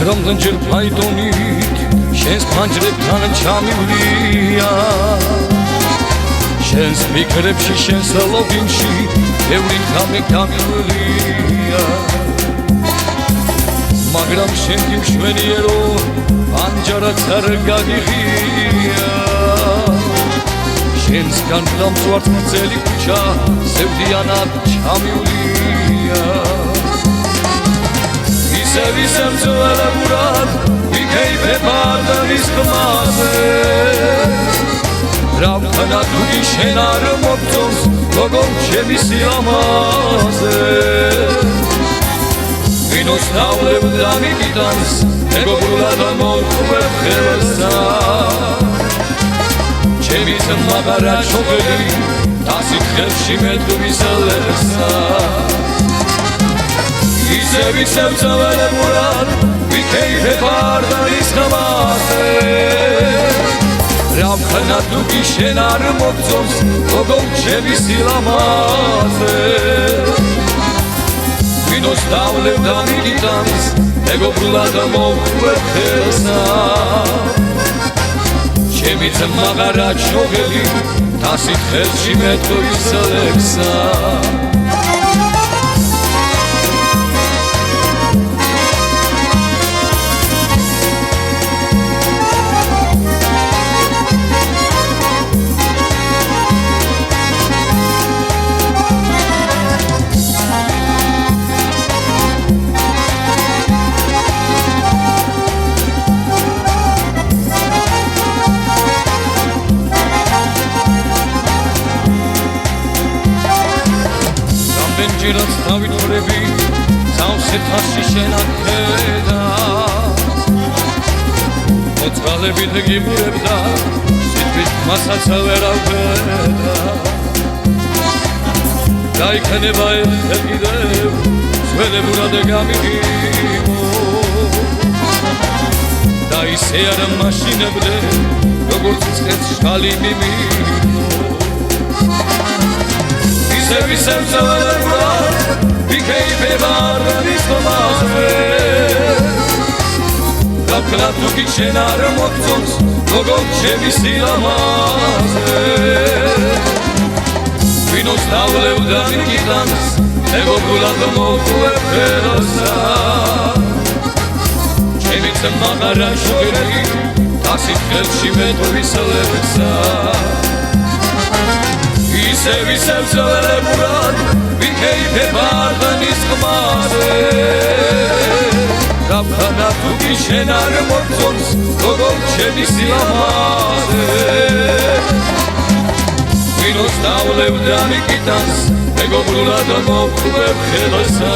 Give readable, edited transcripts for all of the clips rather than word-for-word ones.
Რამდენ ჯერ ფაიტონით შენს ფანჯრებთან ჩამივლია შენს ფიქრებში შენს ლოგინში ბევრი ხამი გამივლია მაგრამ შენ გიმშვენიერო პანჯარაც არ გაგიღია შენსგან დამწვართ გრძელი ქუჩა ზევდიანად ჩამივლია ისევ ძველებურად ვიქეიფებ არტარის ხმაზე რავთანა თუგი შენ არ მოგწონს როგორ ჩემი სილამაზე ვინოს ნავლებ და მიგიტანს მეგობრულად მოვყვებ ხელსა ჩემი ზმაღარა ჩოგელი დასით ხელში მეტყვისელესა ისევ ძველებურად ვიქეიფებ არტარის ხმაზე რავთანა თუგი შენ არ მოგწონს როგორ ჩემი სილამაზე ვინოს დავლებ და მიგიტანს მეგობრულად მოვყვებ ხელსა ჩემი ზმაღარა ჩოგელი დასით ხელში მეტყვისელესა ჯერაც დავითვრები სავსე თასში შენახედა მოწყალებით გიბურებდა სიტყვის მასაც ვერავდედა დაიქნება ერთხელ კიდევ ძველებურად გამიგიმო და ისე არ მაშინებდე როგორც წყეთს შალი მიმიმო ისევ ძველებურად ვიქეიფებ არტარის ხმაზე რავთანა თუგი შენ არ მოგწონს როგორ ჩემი სილამაზე ვინოს დავლებ და მიგიტანს მეგობრულად მოვყვებ ხელსა ჩემი ზმაღარა ჩოგელი დასით ხელში მეტყვისელესა ისევ ძველებურად ვიქეიფებ არტარის ხმაზე რავთანა თუგი შენ არ მოგწონს როგორ ჩემი სილამაზე ვინოს დავლებ და მიგიტანს მეგობრულად მოვყვებ ხელსა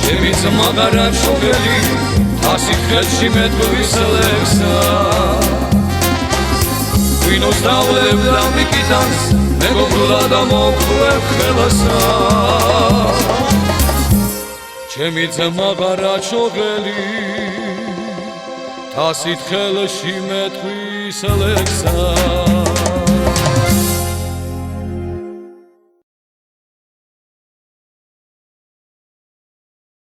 ჩემი ზმაღარა ჩოგელი დასით ხელში მეტყვისელესა ვინოს დავლებ და მიგიტანს მეგობრულად მოვყვებ ხელსა ჩემი ზმაღარა ჩოგელი დასით ხელში მეტყვისელესა